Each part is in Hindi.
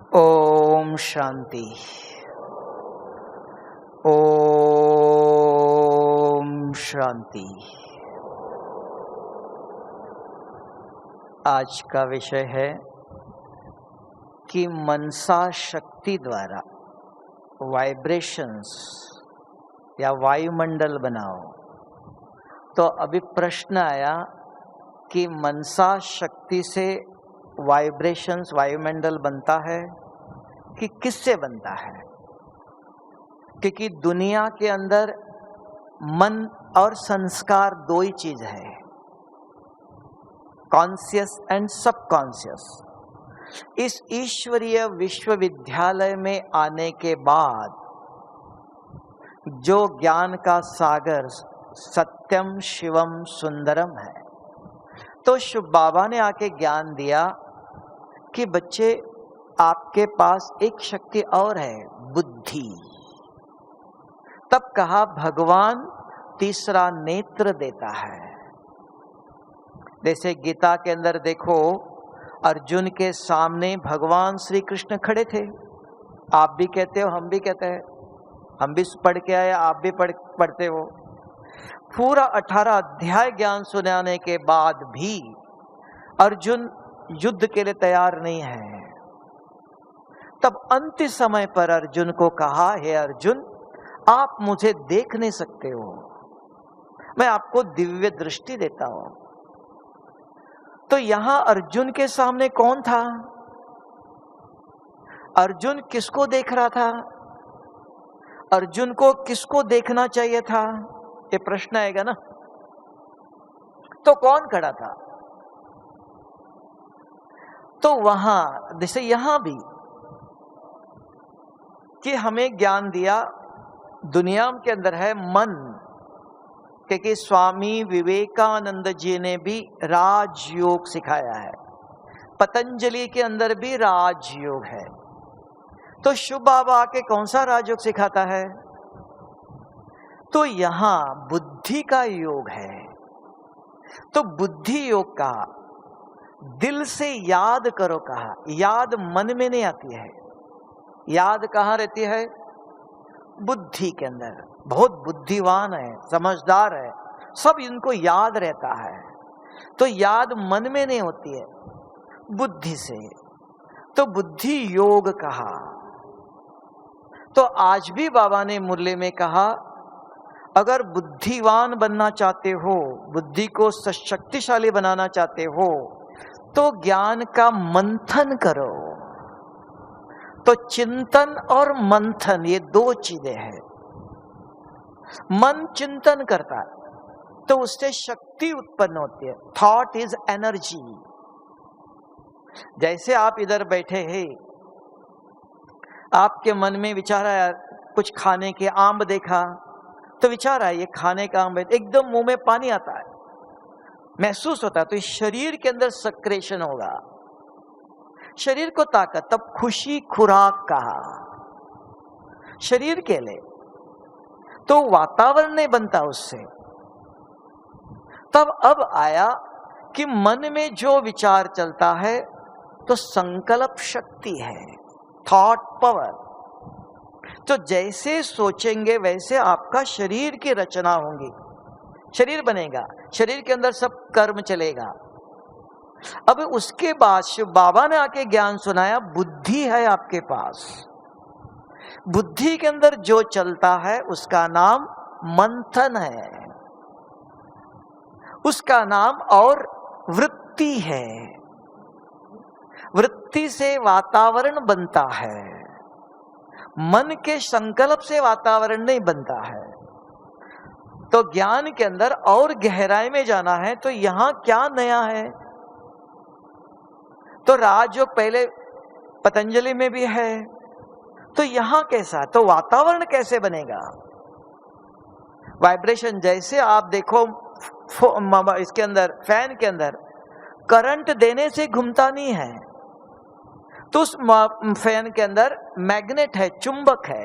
ओम शांति। ओम शांति। आज का विषय है कि मनसा शक्ति द्वारा वाइब्रेशंस या वायुमंडल बनाओ। तो अभी प्रश्न आया कि मनसा शक्ति से वाइब्रेशंस वायुमंडल बनता है कि किससे बनता है? क्योंकि दुनिया के अंदर मन और संस्कार दो ही चीज है, कॉन्शियस एंड सबकॉन्शियस। इस ईश्वरीय विश्वविद्यालय में आने के बाद जो ज्ञान का सागर सत्यम शिवम सुंदरम है, तो शिव बाबा ने आके ज्ञान दिया कि बच्चे आपके पास एक शक्ति और है, बुद्धि। तब कहा भगवान तीसरा नेत्र देता है। जैसे गीता के अंदर देखो, अर्जुन के सामने भगवान श्री कृष्ण खड़े थे। आप भी कहते हो, हम भी कहते हैं, हम भी पढ़ के आए, आप भी पढ़ते हो। पूरा 18 अध्याय ज्ञान सुनाने के बाद भी अर्जुन युद्ध के लिए तैयार नहीं है। तब अंतिम समय पर अर्जुन को कहा, हे अर्जुन, आप मुझे देख नहीं सकते हो, मैं आपको दिव्य दृष्टि देता हूं। तो यहां अर्जुन के सामने कौन था? अर्जुन किसको देख रहा था? अर्जुन को किसको देखना चाहिए था? ये प्रश्न आएगा ना। तो कौन खड़ा था? तो वहां जैसे यहां भी कि हमें ज्ञान दिया दुनिया के अंदर है मन, क्योंकि स्वामी विवेकानंद जी ने भी राजयोग सिखाया है, पतंजलि के अंदर भी राजयोग है। तो शिव बाबा आके कौन सा राजयोग सिखाता है? तो यहां बुद्धि का योग है। तो बुद्धि योग का दिल से याद करो कहा। याद मन में नहीं आती है, याद कहाँ रहती है? बुद्धि के अंदर। बहुत बुद्धिवान है, समझदार है, सब इनको याद रहता है। तो याद मन में नहीं होती है, बुद्धि से। तो बुद्धि योग कहा। तो आज भी बाबा ने मुरली में कहा, अगर बुद्धिवान बनना चाहते हो, बुद्धि को शक्तिशाली बनाना चाहते हो, तो ज्ञान का मंथन करो। तो चिंतन और मंथन ये दो चीजें हैं। मन चिंतन करता है तो उससे शक्ति उत्पन्न होती है। Thought is energy. जैसे आप इधर बैठे हैं, आपके मन में विचार आया कुछ खाने के, आम देखा तो विचार आया ये खाने का आम है, एकदम मुंह में पानी आता है, महसूस होता है। तो इस शरीर के अंदर सक्रेशन होगा, शरीर को ताकत। तब खुशी खुराक कहा शरीर के लिए। तो वातावरण नहीं बनता उससे। तब अब आया कि मन में जो विचार चलता है तो संकल्प शक्ति है, थॉट पावर। तो जैसे सोचेंगे वैसे आपका शरीर की रचना होगी, शरीर बनेगा, शरीर के अंदर सब कर्म चलेगा। अब उसके बाद शिव बाबा ने आके ज्ञान सुनाया, बुद्धि है आपके पास। बुद्धि के अंदर जो चलता है उसका नाम मंथन है, उसका नाम और वृत्ति है। वृत्ति से वातावरण बनता है, मन के संकल्प से वातावरण नहीं बनता है। तो ज्ञान के अंदर और गहराई में जाना है तो यहां क्या नया है? तो राजयोग पहले पतंजलि में भी है, तो यहां कैसा? तो वातावरण कैसे बनेगा? वाइब्रेशन जैसे आप देखो इसके अंदर, फैन के अंदर करंट देने से घूमता नहीं है, तो उस फैन के अंदर मैग्नेट है, चुंबक है।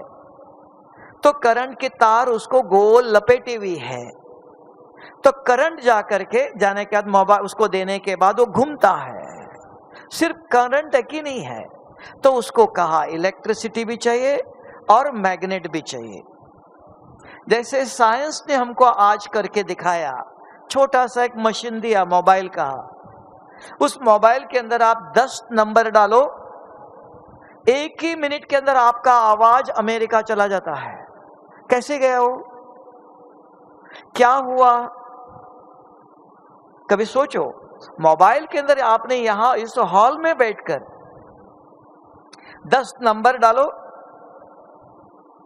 तो करंट की तार उसको गोल लपेटी हुई है। तो करंट जाने के बाद मोबाइल उसको देने के बाद वो घूमता है। सिर्फ करंट है कि नहीं है, तो उसको कहा इलेक्ट्रिसिटी भी चाहिए और मैग्नेट भी चाहिए। जैसे साइंस ने हमको आज करके दिखाया, छोटा सा एक मशीन दिया, मोबाइल का। उस मोबाइल के अंदर आप 10 नंबर डालो, 1 ही मिनट के अंदर आपका आवाज अमेरिका चला जाता है। कैसे गया वो? क्या हुआ? कभी सोचो, मोबाइल के अंदर आपने यहां इस हॉल में बैठकर 10 नंबर डालो,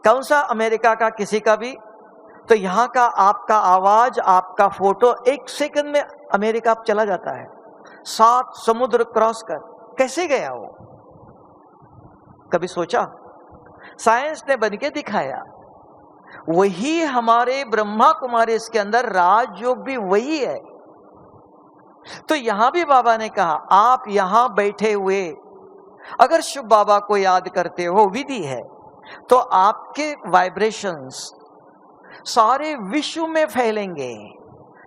कौन सा अमेरिका का, किसी का भी, तो यहां का आपका आवाज, आपका फोटो 1 सेकंड में अमेरिका चला जाता है, 7 समुद्र क्रॉस कर। कैसे गया वो? कभी सोचा? साइंस ने बन के दिखाया। वही हमारे ब्रह्मा कुमारी, इसके अंदर राजयोग भी वही है। तो यहां भी बाबा ने कहा, आप यहां बैठे हुए अगर शिव बाबा को याद करते हो, विधि है, तो आपके वाइब्रेशंस सारे विश्व में फैलेंगे।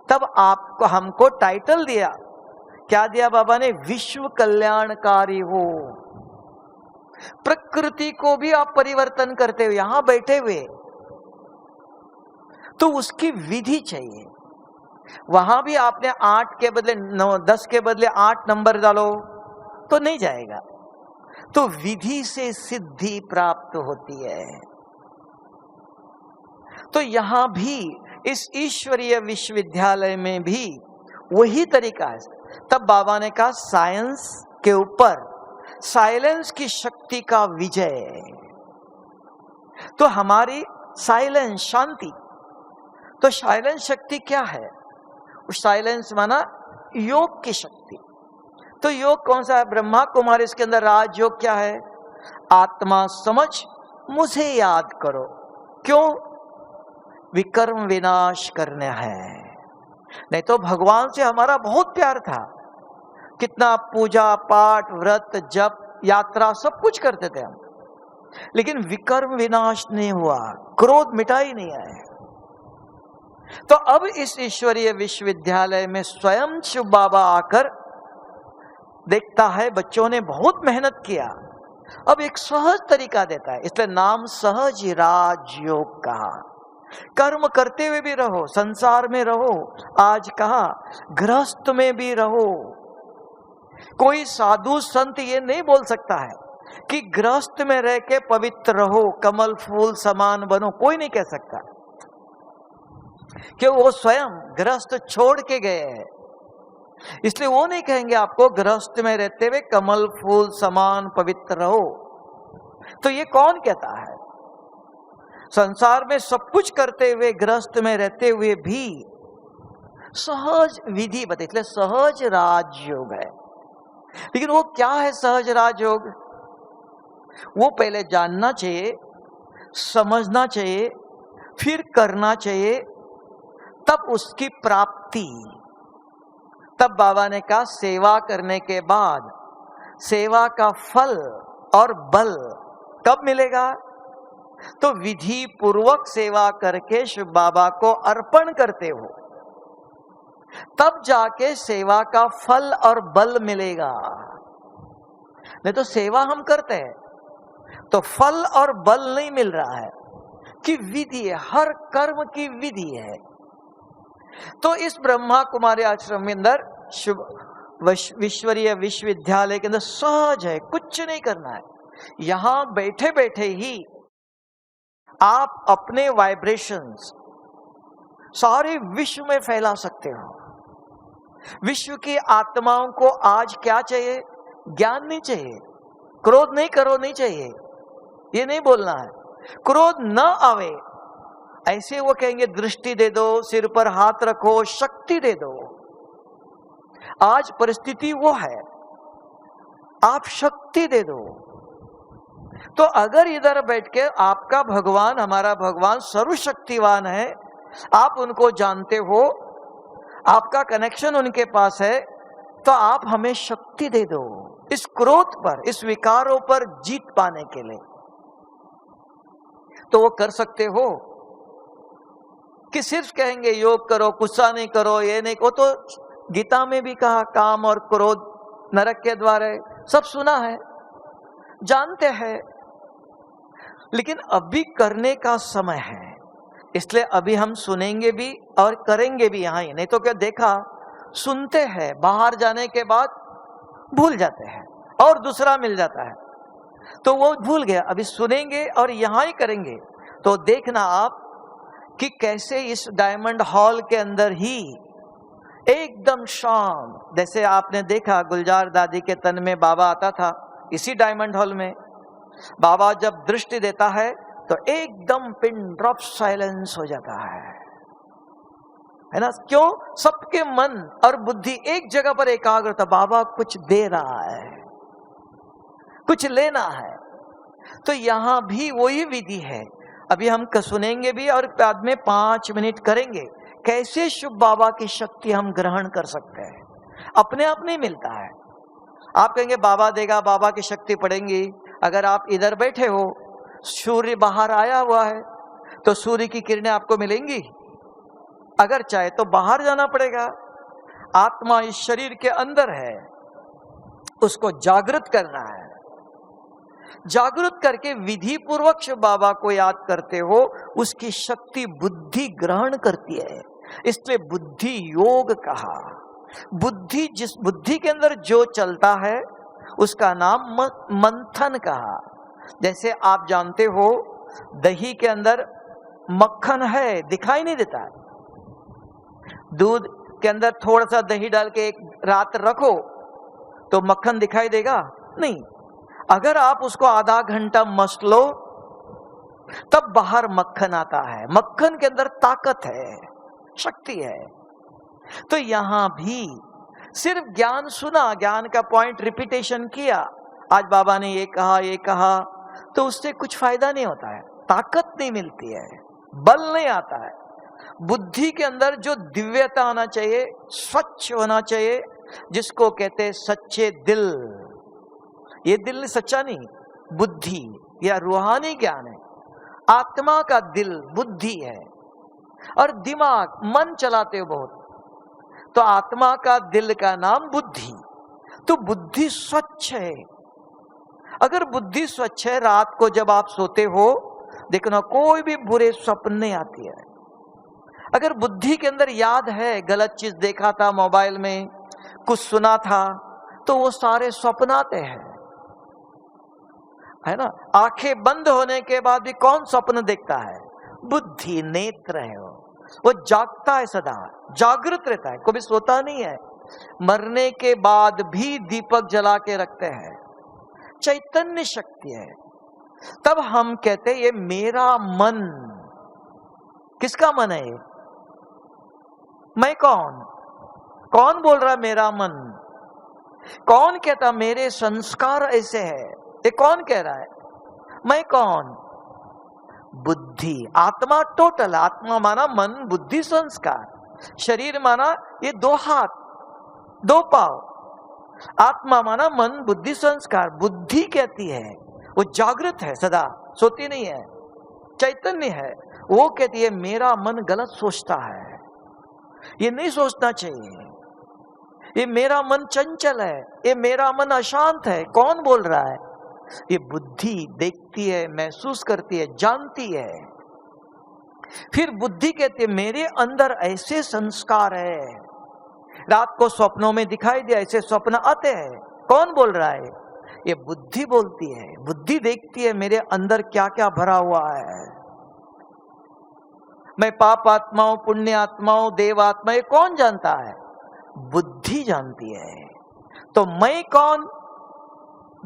तब आपको, हमको टाइटल दिया, क्या दिया बाबा ने? विश्व कल्याणकारी हो। प्रकृति को भी आप परिवर्तन करते हो यहां बैठे हुए, तो उसकी विधि चाहिए। वहां भी आपने 8 के बदले 9, 10 के बदले 8 नंबर डालो तो नहीं जाएगा। तो विधि से सिद्धि प्राप्त होती है। तो यहां भी इस ईश्वरीय विश्वविद्यालय में भी वही तरीका है। तब बाबा ने कहा, साइंस के ऊपर साइलेंस की शक्ति का विजय। तो हमारी साइलेंस, शांति, तो साइलेंस शक्ति क्या है? साइलेंस माना योग की शक्ति। तो योग कौन सा है? ब्रह्मा कुमारी, इसके अंदर राजयोग क्या है? आत्मा समझ मुझे याद करो। क्यों? विकर्म विनाश करना है। नहीं तो भगवान से हमारा बहुत प्यार था, कितना पूजा पाठ, व्रत, जप, यात्रा सब कुछ करते थे हम, लेकिन विकर्म विनाश नहीं हुआ, क्रोध मिटा ही नहीं आया। तो अब इस ईश्वरीय विश्वविद्यालय में स्वयं शिव बाबा आकर देखता है बच्चों ने बहुत मेहनत किया, अब एक सहज तरीका देता है, इसलिए नाम सहज राजयोग कहा। कर्म करते हुए भी रहो, संसार में रहो, आज कहा गृहस्थ में भी रहो। कोई साधु संत ये नहीं बोल सकता है कि गृहस्थ में रह के पवित्र रहो, कमल फूल समान बनो, कोई नहीं कह सकता, कि वो स्वयं गृहस्थ छोड़ के गए हैं, इसलिए वो नहीं कहेंगे आपको गृहस्थ में रहते हुए कमल फूल समान पवित्र रहो। तो ये कौन कहता है? संसार में सब कुछ करते हुए, गृहस्थ में रहते हुए भी सहज विधि बता, इसलिए सहज राजयोग है। लेकिन वो क्या है सहज राजयोग? वो पहले जानना चाहिए, समझना चाहिए, फिर करना चाहिए, तब उसकी प्राप्ति। तब बाबा ने कहा, सेवा करने के बाद सेवा का फल और बल कब मिलेगा? तो विधि पूर्वक सेवा करके शिव बाबा को अर्पण करते हो, तब जाके सेवा का फल और बल मिलेगा। नहीं तो सेवा हम करते हैं तो फल और बल नहीं मिल रहा है, कि विधि है, हर कर्म की विधि है। तो इस ब्रह्मा कुमारी आश्रम में अंदर ईश्वरीय विश्वविद्यालय के अंदर सहज है, कुछ नहीं करना है। यहां बैठे बैठे ही आप अपने वाइब्रेशंस सारे विश्व में फैला सकते हो। विश्व की आत्माओं को आज क्या चाहिए? ज्ञान नहीं चाहिए, क्रोध नहीं करो नहीं चाहिए, ये नहीं बोलना है, क्रोध न आवे। ऐसे वो कहेंगे दृष्टि दे दो, सिर पर हाथ रखो, शक्ति दे दो। आज परिस्थिति वो है, आप शक्ति दे दो। तो अगर इधर बैठ के आपका भगवान, हमारा भगवान सर्वशक्तिवान है, आप उनको जानते हो, आपका कनेक्शन उनके पास है, तो आप हमें शक्ति दे दो इस क्रोध पर, इस विकारों पर जीत पाने के लिए। तो वो कर सकते हो कि सिर्फ कहेंगे योग करो, गुस्सा नहीं करो, ये नहीं, वो तो गीता में भी कहा काम और क्रोध नरक के द्वार है, सब सुना है। जानते हैं, लेकिन अभी करने का समय है, इसलिए अभी हम सुनेंगे भी और करेंगे भी यहां ही। नहीं तो क्या देखा, सुनते हैं, बाहर जाने के बाद भूल जाते हैं और दूसरा मिल जाता है, तो वो भूल गया। अभी सुनेंगे और यहां ही करेंगे। तो देखना आप कि कैसे इस डायमंड हॉल के अंदर ही एकदम शांत, जैसे आपने देखा गुलजार दादी के तन में बाबा आता था, इसी डायमंड हॉल में बाबा जब दृष्टि देता है तो एकदम पिन ड्रॉप साइलेंस हो जाता है ना। क्यों? सबके मन और बुद्धि एक जगह पर एकाग्र होता, बाबा कुछ दे रहा है, कुछ लेना है। तो यहां भी वही विधि है। अभी हम सुनेंगे भी और बाद में 5 मिनट करेंगे कैसे शुभ बाबा की शक्ति हम ग्रहण कर सकते हैं। अपने आप नहीं मिलता है। आप कहेंगे बाबा देगा, बाबा की शक्ति पड़ेगी। अगर आप इधर बैठे हो, सूर्य बाहर आया हुआ है, तो सूर्य की किरणें आपको मिलेंगी? अगर चाहे तो बाहर जाना पड़ेगा। आत्मा इस शरीर के अंदर है, उसको जागृत करना है। जागृत करके विधि पूर्वक शिव बाबा को याद करते हो, उसकी शक्ति बुद्धि ग्रहण करती है, इसलिए बुद्धि योग कहा। बुद्धि, जिस बुद्धि के अंदर जो चलता है उसका नाम मंथन कहा। जैसे आप जानते हो दही के अंदर मक्खन है, दिखाई नहीं देता। दूध के अंदर थोड़ा सा दही डाल के एक रात रखो तो मक्खन दिखाई देगा? नहीं। अगर आप उसको आधा घंटा मस लो तब बाहर मक्खन आता है। मक्खन के अंदर ताकत है, शक्ति है। तो यहां भी सिर्फ ज्ञान सुना, ज्ञान का पॉइंट रिपीटेशन किया, आज बाबा ने ये कहा, ये कहा, तो उससे कुछ फायदा नहीं होता है, ताकत नहीं मिलती है, बल नहीं आता है। बुद्धि के अंदर जो दिव्यता आना चाहिए, स्वच्छ होना चाहिए, जिसको कहते हैं सच्चे दिल। ये दिल सच्चा नहीं, बुद्धि या रूहानी ज्ञान है। आत्मा का दिल बुद्धि है और दिमाग मन चलाते हो बहुत, तो आत्मा का दिल का नाम बुद्धि। तो बुद्धि स्वच्छ है। अगर बुद्धि स्वच्छ है, रात को जब आप सोते हो देखना कोई भी बुरे स्वप्न नहीं आती है। अगर बुद्धि के अंदर याद है, गलत चीज देखा था मोबाइल में, कुछ सुना था, तो वो सारे स्वप्न आते हैं, है ना। आंखें बंद होने के बाद भी कौन स्वप्न देखता है? बुद्धि, नेत्र है वो जागता है, सदा जागृत रहता है, कभी सोता नहीं है। मरने के बाद भी दीपक जला के रखते हैं, चैतन्य शक्ति है। तब हम कहते ये मेरा मन। किसका मन है ये? मैं कौन बोल रहा है मेरा मन? कौन कहता मेरे संस्कार ऐसे है? ये कौन कह रहा है? मैं कौन? बुद्धि। आत्मा टोटल, आत्मा माना मन, बुद्धि, संस्कार। शरीर माना ये 2 हाथ 2 पांव। आत्मा माना मन, बुद्धि, संस्कार। बुद्धि कहती है, वो जागृत है, सदा सोती नहीं है, चैतन्य है। वो कहती है मेरा मन गलत सोचता है, ये नहीं सोचना चाहिए, ये मेरा मन चंचल है, ये मेरा मन अशांत है। कौन बोल रहा है? ये बुद्धि देखती है, महसूस करती है, जानती है। फिर बुद्धि कहती है मेरे अंदर ऐसे संस्कार है, रात को स्वप्नों में दिखाई दिया, ऐसे स्वप्न आते हैं। कौन बोल रहा है? ये बुद्धि बोलती है। बुद्धि देखती है मेरे अंदर क्या क्या भरा हुआ है। मैं पाप आत्माओं, पुण्य आत्माओं, देव आत्मा, ये कौन जानता है? बुद्धि जानती है। तो मैं कौन?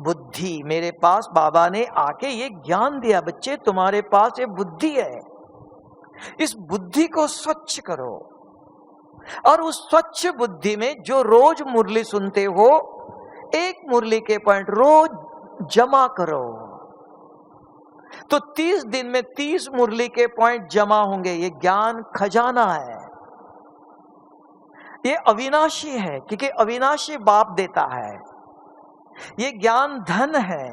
बुद्धि। मेरे पास बाबा ने आके ये ज्ञान दिया, बच्चे तुम्हारे पास ये बुद्धि है, इस बुद्धि को स्वच्छ करो। और उस स्वच्छ बुद्धि में जो रोज मुरली सुनते हो, एक मुरली के पॉइंट रोज जमा करो, तो 30 दिन में 30 मुरली के पॉइंट जमा होंगे। ये ज्ञान खजाना है, ये अविनाशी है, क्योंकि अविनाशी बाप देता है। ये ज्ञान धन है,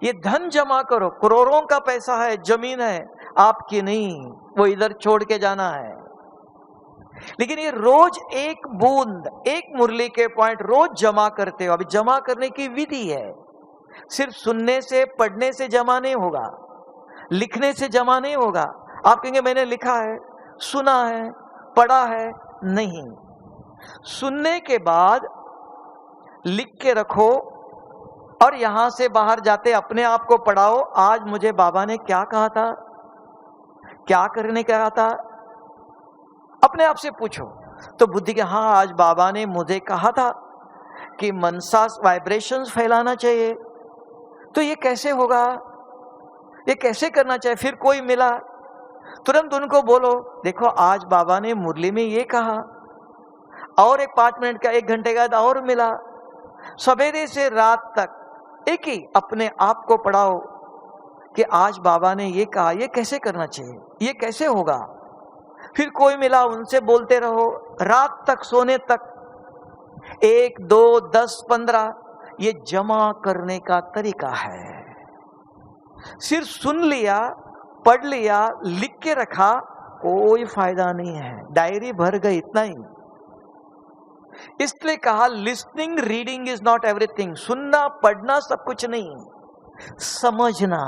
ये धन जमा करो। करोड़ों का पैसा है, जमीन है, आपकी नहीं, वो इधर छोड़ के जाना है। लेकिन ये रोज एक बूंद, एक मुरली के पॉइंट रोज जमा करते हो। अभी जमा करने की विधि है, सिर्फ सुनने से पढ़ने से जमा नहीं होगा, लिखने से जमा नहीं होगा। आप कहेंगे मैंने लिखा है, सुना है, पढ़ा है, नहीं। सुनने के बाद लिख के रखो और यहां से बाहर जाते अपने आप को पढ़ाओ, आज मुझे बाबा ने क्या कहा था, क्या करने कहा था, अपने आप से पूछो। तो बुद्धि के हाँ आज बाबा ने मुझे कहा था कि मनसा वाइब्रेशंस फैलाना चाहिए, तो ये कैसे होगा, ये कैसे करना चाहिए। फिर कोई मिला, तुरंत उनको बोलो देखो आज बाबा ने मुरली में ये कहा, और एक 5 मिनट का 1 घंटे का और मिला। सवेरे से रात तक एक ही अपने आप को पढ़ाओ कि आज बाबा ने ये कहा, ये कैसे करना चाहिए, ये कैसे होगा। फिर कोई मिला, उनसे बोलते रहो रात तक, सोने तक। 1, 2, 10, 15 ये जमा करने का तरीका है। सिर्फ सुन लिया, पढ़ लिया, लिख के रखा, कोई फायदा नहीं है, डायरी भर गई, इतना ही। इसलिए कहा listening reading is not everything. सुनना पढ़ना सब कुछ नहीं, समझना।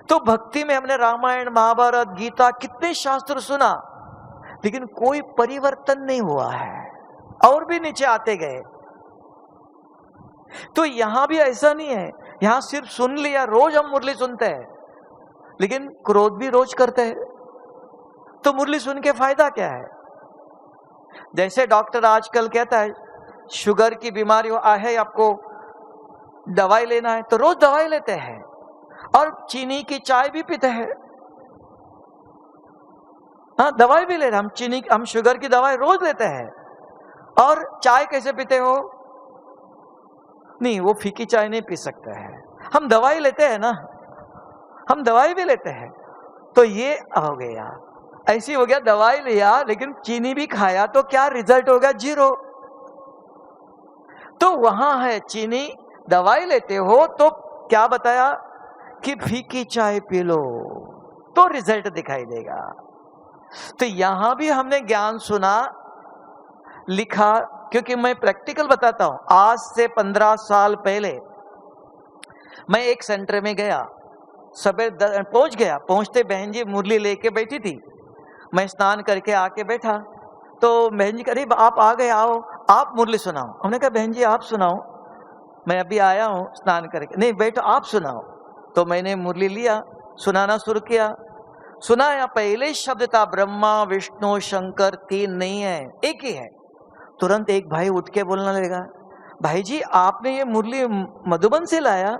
तो भक्ति में हमने रामायण महाभारत गीता कितने शास्त्र सुना, लेकिन कोई परिवर्तन नहीं हुआ है, और भी नीचे आते गए। तो यहां भी ऐसा नहीं है, यहां सिर्फ सुन लिया। रोज हम मुरली सुनते हैं, लेकिन क्रोध भी रोज करते हैं, तो मुरली सुन के फायदा क्या है। जैसे डॉक्टर आजकल कहता है शुगर की बीमारी है, आपको दवाई लेना है, तो रोज दवाई लेते हैं, और चीनी की चाय भी पीते हैं। हाँ, दवाई भी ले रहे हम, हम शुगर की दवाई रोज लेते हैं। और चाय कैसे पीते हो? नहीं, वो फीकी चाय नहीं पी सकते हैं, हम दवाई लेते हैं ना, हम दवाई भी लेते हैं। तो ये हो गया, ऐसी हो गया, दवाई लिया लेकिन चीनी भी खाया, तो क्या रिजल्ट हो गया? 0। तो वहां है चीनी, दवाई लेते हो तो क्या बताया कि फीकी चाय पी लो, तो रिजल्ट दिखाई देगा। तो यहां भी हमने ज्ञान सुना, लिखा, क्योंकि मैं प्रैक्टिकल बताता हूं। आज से 15 साल पहले मैं एक सेंटर में गया, सवेरे पहुंच गया, पहुंचते बहन जी मुरली लेके बैठी थी, मैं स्नान करके आके बैठा, तो बहन जी करीब आप आ गए, आओ आप मुरली सुनाओ। हमने कहा बहन जी आप सुनाओ, मैं अभी आया हूं स्नान करके। नहीं बैठो आप सुनाओ। तो मैंने मुरली लिया, सुनाना शुरू किया, सुनाया। पहले शब्द था ब्रह्मा विष्णु शंकर, 3 नहीं है, एक ही है। तुरंत एक भाई उठ के बोलने लगा, भाई जी आपने ये मुरली मधुबन से लाया?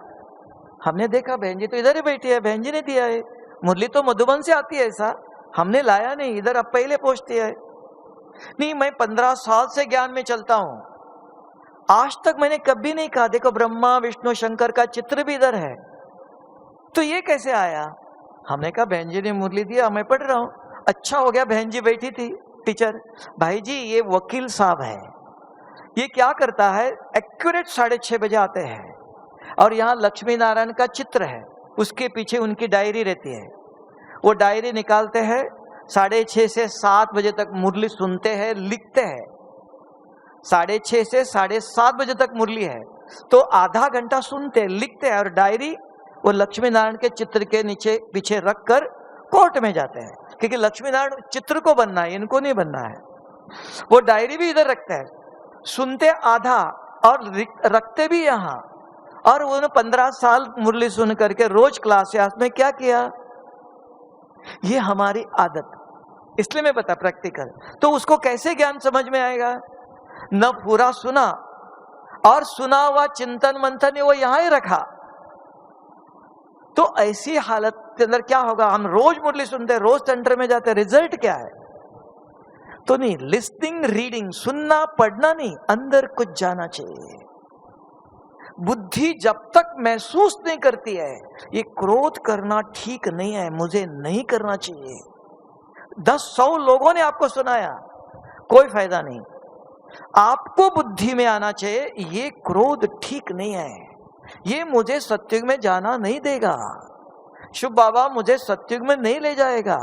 हमने देखा बहन जी तो इधर ही बैठी है, बहन जी ने दिया है, मुरली तो मधुबन से आती है, ऐसा हमने लाया नहीं, इधर अब पहले पहुंचती है। नहीं, मैं 15 साल से ज्ञान में चलता हूं, आज तक मैंने कभी नहीं कहा देखो ब्रह्मा विष्णु शंकर का चित्र भी इधर है, तो ये कैसे आया? हमने कहा बहन जी ने मुरली दिया, मैं पढ़ रहा हूं। अच्छा हो गया बहन जी बैठी थी, टीचर, भाई जी ये वकील साहब है, ये क्या करता है, एक्यूरेट 6:30 बजे आते हैं, और यहाँ लक्ष्मी नारायण का चित्र है, उसके पीछे उनकी डायरी रहती है, वो डायरी निकालते हैं, 6:30 से 7 बजे तक मुरली सुनते हैं, लिखते हैं। 6:30 से 7:30 बजे तक मुरली है, तो आधा घंटा सुनते हैं, लिखते हैं, और डायरी वो लक्ष्मी नारायण के चित्र के नीचे पीछे रखकर कोर्ट में जाते हैं, क्योंकि लक्ष्मी नारायण चित्र को बनना है, इनको नहीं बनना है। वो डायरी भी इधर रखते हैं, सुनते आधा और रखते भी यहाँ। और उन्होंने 15 साल मुरली सुन करके रोज क्लास में क्या किया, ये हमारी आदत, इसलिए मैं बता प्रैक्टिकल। तो उसको कैसे ज्ञान समझ में आएगा? न पूरा सुना, और सुना हुआ चिंतन मंथन वो यहां ही रखा। तो ऐसी हालत के अंदर क्या होगा, हम रोज मुरली सुनते हैं, रोज सेंटर में जाते हैं, रिजल्ट क्या है? तो नहीं, लिस्निंग रीडिंग, सुनना पढ़ना नहीं, अंदर कुछ जाना चाहिए। बुद्धि जब तक महसूस नहीं करती है ये क्रोध करना ठीक नहीं है, मुझे नहीं करना चाहिए, 10-100 लोगों ने आपको सुनाया, कोई फायदा नहीं। आपको बुद्धि में आना चाहिए ये क्रोध ठीक नहीं है, ये मुझे सत्युग में जाना नहीं देगा, शुभ बाबा मुझे सत्युग में नहीं ले जाएगा,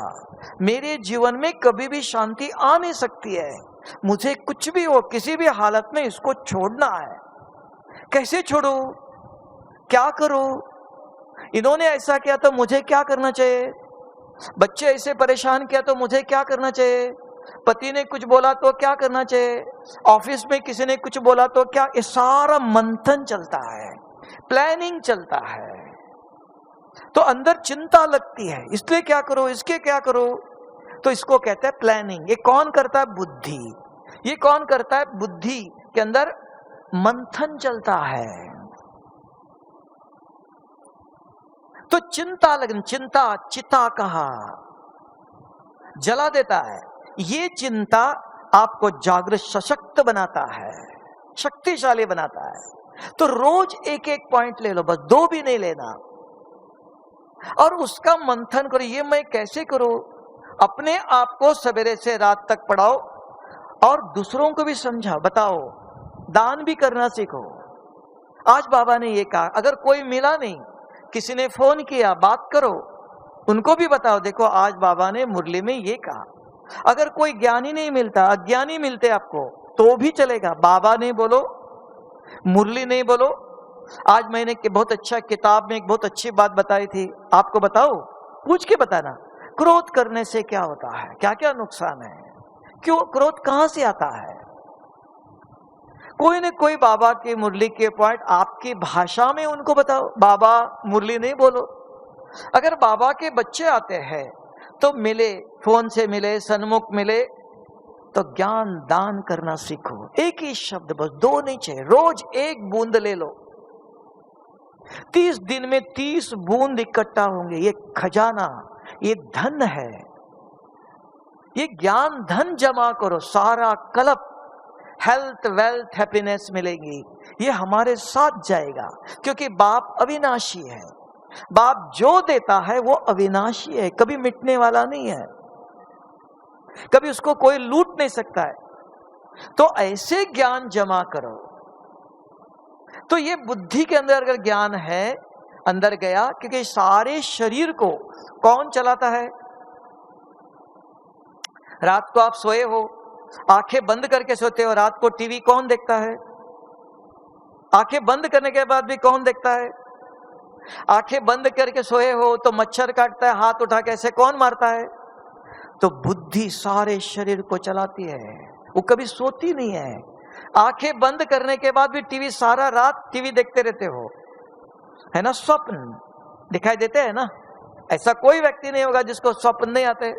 मेरे जीवन में कभी भी शांति आ नहीं सकती है, मुझे कुछ भी हो किसी भी हालत में इसको छोड़ना है। कैसे छोड़ो, क्या करो, इन्होंने ऐसा किया तो मुझे क्या करना चाहिए, बच्चे ऐसे परेशान किया तो मुझे क्या करना चाहिए, पति ने कुछ बोला तो क्या करना चाहिए, ऑफिस में किसी ने कुछ बोला तो क्या, ये सारा मंथन चलता है, प्लानिंग चलता है। तो अंदर चिंता लगती है, इसलिए क्या करो, इसके क्या करो, तो इसको कहते हैं प्लानिंग। ये कौन करता है? बुद्धि। ये कौन करता है? बुद्धि के अंदर मंथन चलता है। तो चिंता लगन, चिंता चिता कहा, जला देता है। ये चिंता आपको जागृत सशक्त बनाता है, शक्तिशाली बनाता है। तो रोज एक एक पॉइंट ले लो, बस 2 भी नहीं लेना, और उसका मंथन करो। ये मैं कैसे करूं? अपने आप को सवेरे से रात तक पढ़ाओ और दूसरों को भी समझा बताओ, दान भी करना सीखो। आज बाबा ने ये कहा, अगर कोई मिला नहीं, किसी ने फोन किया, बात करो, उनको भी बताओ, देखो आज बाबा ने मुरली में ये कहा। अगर कोई ज्ञानी नहीं मिलता, अज्ञानी मिलते आपको, तो भी चलेगा, बाबा नहीं बोलो, मुरली नहीं बोलो। आज मैंने बहुत अच्छा किताब में एक बहुत अच्छी बात बताई थी, आपको बताओ, पूछ के बताना। क्रोध करने से क्या होता है, क्या क्या नुकसान है, क्यों क्रोध कहां से आता है? कोई न कोई बाबा की मुरली के पॉइंट आपकी भाषा में उनको बताओ, बाबा मुरली नहीं बोलो। अगर बाबा के बच्चे आते हैं तो मिले, फोन से मिले, सन्मुख मिले, तो ज्ञान दान करना सीखो। एक ही शब्द, बस 2 नहीं चाहिए, रोज 1 बूंद ले लो। 30 दिन में 30 बूंद इकट्ठा होंगे। ये खजाना, ये धन है, ये ज्ञान धन जमा करो, सारा कल्प हेल्थ वेल्थ हैप्पीनेस मिलेगी, ये हमारे साथ जाएगा। क्योंकि बाप अविनाशी है, बाप जो देता है वो अविनाशी है, कभी मिटने वाला नहीं है, कभी उसको कोई लूट नहीं सकता है। तो ऐसे ज्ञान जमा करो। तो ये बुद्धि के अंदर अगर ज्ञान है, अंदर गया, क्योंकि सारे शरीर को कौन चलाता है? रात को आप सोए हो, आंखें बंद करके सोते हो, रात को टीवी कौन देखता है? आंखें बंद करने के बाद भी कौन देखता है? आंखें बंद करके सोए हो तो मच्छर काटता है, हाथ उठा के ऐसे कौन मारता है? तो बुद्धि सारे शरीर को चलाती है, वो कभी सोती नहीं है। आंखें बंद करने के बाद भी टीवी, सारा रात टीवी देखते रहते हो, है ना? स्वप्न दिखाई देते हैं ना? ऐसा कोई व्यक्ति नहीं होगा जिसको स्वप्न नहीं आते।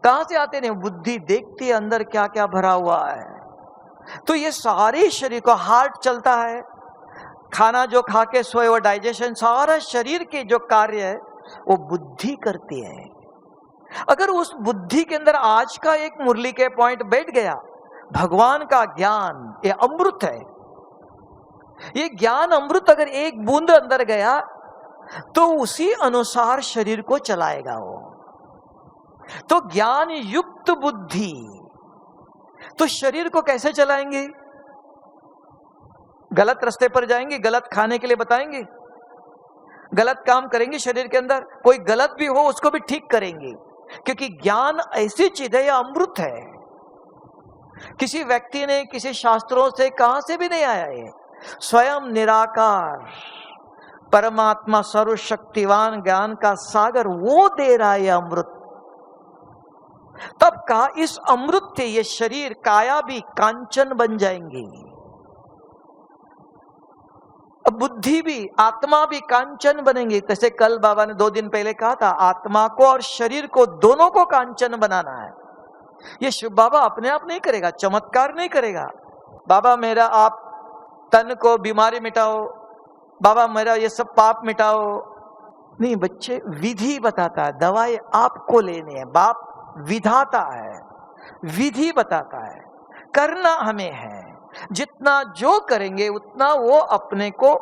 कहां से आते नहीं? बुद्धि देखती है अंदर क्या क्या भरा हुआ है। तो ये सारे शरीर को, हार्ट चलता है, खाना जो खा के सोए वो डाइजेशन, सारा शरीर के जो कार्य है वो बुद्धि करती है। अगर उस बुद्धि के अंदर आज का एक मुरली के पॉइंट बैठ गया, भगवान का ज्ञान, ये अमृत है, ये ज्ञान अमृत अगर 1 बूंद अंदर गया तो उसी अनुसार शरीर को चलाएगा वो। तो ज्ञान युक्त बुद्धि, तो शरीर को कैसे चलाएंगे? गलत रास्ते पर जाएंगे, गलत खाने के लिए बताएंगे, गलत काम करेंगे शरीर के अंदर, कोई गलत भी हो उसको भी ठीक करेंगे। क्योंकि ज्ञान ऐसी चीज है, यह अमृत है, किसी व्यक्ति ने, किसी शास्त्रों से कहां से भी नहीं आया। ये स्वयं निराकार परमात्मा सर्वशक्तिवान ज्ञान का सागर वो दे रहा है अमृत। तब कहा इस अमृत से ये शरीर काया भी कांचन बन जाएंगी, अब बुद्धि भी, आत्मा भी कांचन बनेंगी। जैसे कल बाबा ने 2 दिन पहले कहा था, आत्मा को और शरीर को दोनों को कांचन बनाना है। ये शिव बाबा अपने आप नहीं करेगा, चमत्कार नहीं करेगा। बाबा मेरा आप तन को बीमारी मिटाओ, बाबा मेरा ये सब पाप मिटाओ, नहीं बच्चे, विधि बताता है, दवाई आपको लेनी है। बाप विधाता है, विधि बताता है, करना हमें है। जितना जो करेंगे उतना वो अपने को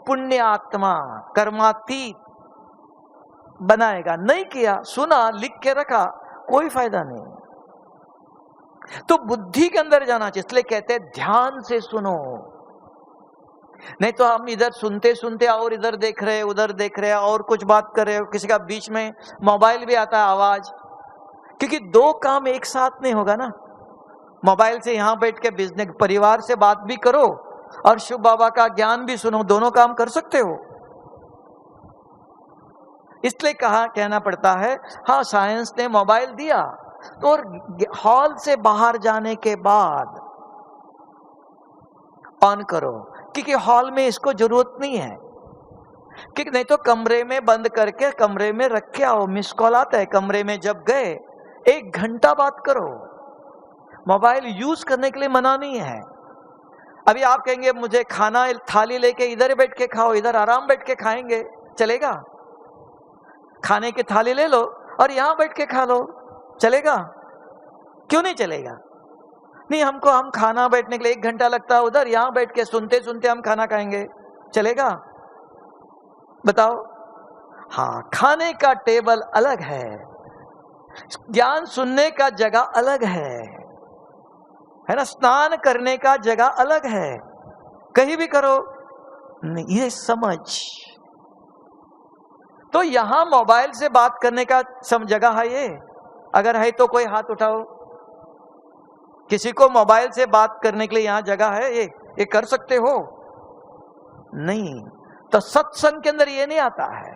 पुण्य आत्मा, कर्मातीत बनाएगा। नहीं किया, सुना, लिख के रखा, कोई फायदा नहीं। तो बुद्धि के अंदर जाना चाहिए, इसलिए कहते हैं ध्यान से सुनो। नहीं तो हम इधर सुनते सुनते और इधर देख रहे, उधर देख रहे, और कुछ बात कर रहे हो, किसी का बीच में मोबाइल भी आता है आवाज, क्योंकि 2 काम एक साथ नहीं होगा ना। मोबाइल से यहां बैठ के बिजनेस, परिवार से बात भी करो और शिव बाबा का ज्ञान भी सुनो, दोनों काम कर सकते हो। इसलिए कहना पड़ता है, हाँ साइंस ने मोबाइल दिया तो और हॉल से बाहर जाने के बाद ऑन करो, क्योंकि हॉल में इसको जरूरत नहीं है, क्योंकि नहीं तो कमरे में बंद करके कमरे में रख के आओ, मिस कॉल आता है। कमरे में जब गए 1 घंटा बात करो, मोबाइल यूज करने के लिए मना नहीं है। अभी आप कहेंगे मुझे खाना थाली लेके इधर बैठ के खाओ, इधर आराम बैठ के खाएंगे, चलेगा? खाने की थाली ले लो और यहां बैठ के खा लो, चलेगा? क्यों नहीं चलेगा? नहीं, हम खाना बैठने के लिए 1 घंटा लगता है, उधर यहां बैठ के सुनते सुनते हम खाना खाएंगे, चलेगा? बताओ। हाँ, खाने का टेबल अलग है, ज्ञान सुनने का जगह अलग है ना? स्नान करने का जगह अलग है, कहीं भी करो नहीं, ये समझ। तो यहां मोबाइल से बात करने का सब जगह है ये? अगर है तो कोई हाथ उठाओ। किसी को मोबाइल से बात करने के लिए यहां जगह है? ये कर सकते हो? नहीं। तो सत्संग के अंदर ये नहीं आता है।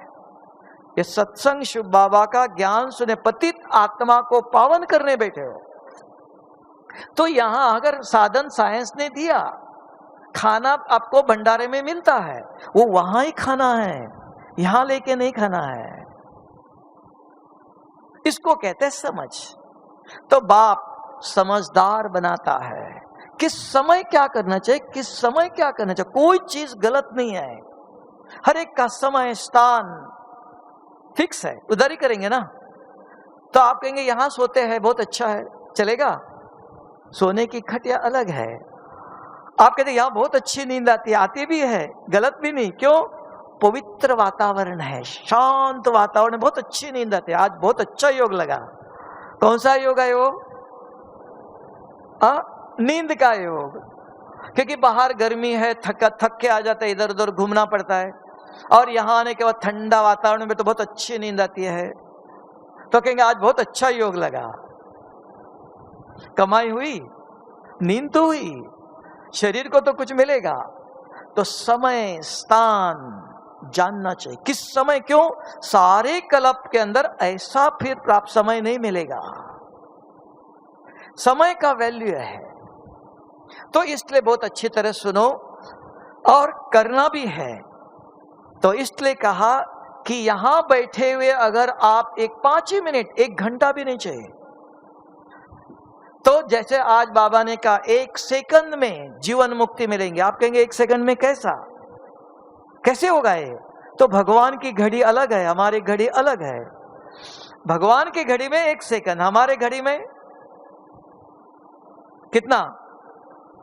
ये सत्संग शिव बाबा का ज्ञान सुने, पतित आत्मा को पावन करने बैठे हो। तो यहां अगर साधन साइंस ने दिया, खाना आपको भंडारे में मिलता है, वो वहां ही खाना है, यहां लेके नहीं खाना है। इसको कहते हैं समझ। तो बाप समझदार बनाता है, किस समय क्या करना चाहिए, किस समय क्या करना चाहिए, कोई चीज गलत नहीं है। हर एक का समय स्थान फिक्स है, उधर ही करेंगे ना। तो आप कहेंगे यहां सोते हैं, बहुत अच्छा है, चलेगा? सोने की खटिया अलग है। आप कहते हैं यहां बहुत अच्छी नींद आती भी है, गलत भी नहीं। क्यों? पवित्र वातावरण है, शांत वातावरण, बहुत अच्छी नींद आती है। आज बहुत अच्छा योग लगा। कौन सा योग है वो? नींद का योग। क्योंकि बाहर गर्मी है, थक के आ जाता है, इधर उधर घूमना पड़ता है, और यहां आने के बाद ठंडा वातावरण में तो बहुत अच्छी नींद आती है। तो कहेंगे आज बहुत अच्छा योग लगा। कमाई हुई, नींद तो हुई, शरीर को तो कुछ मिलेगा। तो समय स्थान जानना चाहिए, किस समय। क्यों? सारे कल्प के अंदर ऐसा फिर प्राप्त समय नहीं मिलेगा। समय का वैल्यू है। तो इसलिए बहुत अच्छी तरह सुनो और करना भी है। तो इसलिए कहा कि यहां बैठे हुए अगर आप 5 ही मिनट, 1 घंटा भी नहीं चाहिए, तो जैसे आज बाबा ने कहा 1 सेकंड में जीवन मुक्ति मिलेंगे। आप कहेंगे 1 सेकंड में कैसे होगा ये? तो भगवान की घड़ी अलग है, हमारी घड़ी अलग है। भगवान की घड़ी में 1 सेकंड, हमारे घड़ी में कितना?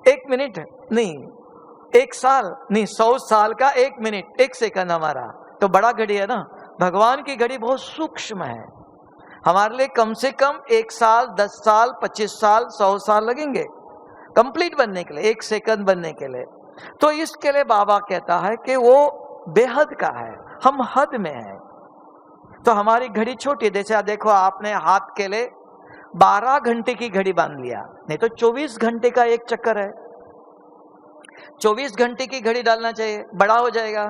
1 मिनट नहीं, 1 साल नहीं, 100 साल का 1 मिनट, 1 सेकंड हमारा तो बड़ा घड़ी है ना। भगवान की घड़ी बहुत सूक्ष्म है, हमारे लिए कम से कम 1 साल, 10 साल, 25 साल, 100 साल लगेंगे कंप्लीट बनने के लिए, 1 सेकंड बनने के लिए। तो इसके लिए बाबा कहता है कि वो बेहद का है, हम हद में हैं। तो हमारी घड़ी छोटी, जैसे देखो आपने हाथ के लिए 12 घंटे की घड़ी बांध लिया, नहीं तो 24 घंटे का एक चक्कर है। 24 घंटे की घड़ी डालना चाहिए, बड़ा हो जाएगा।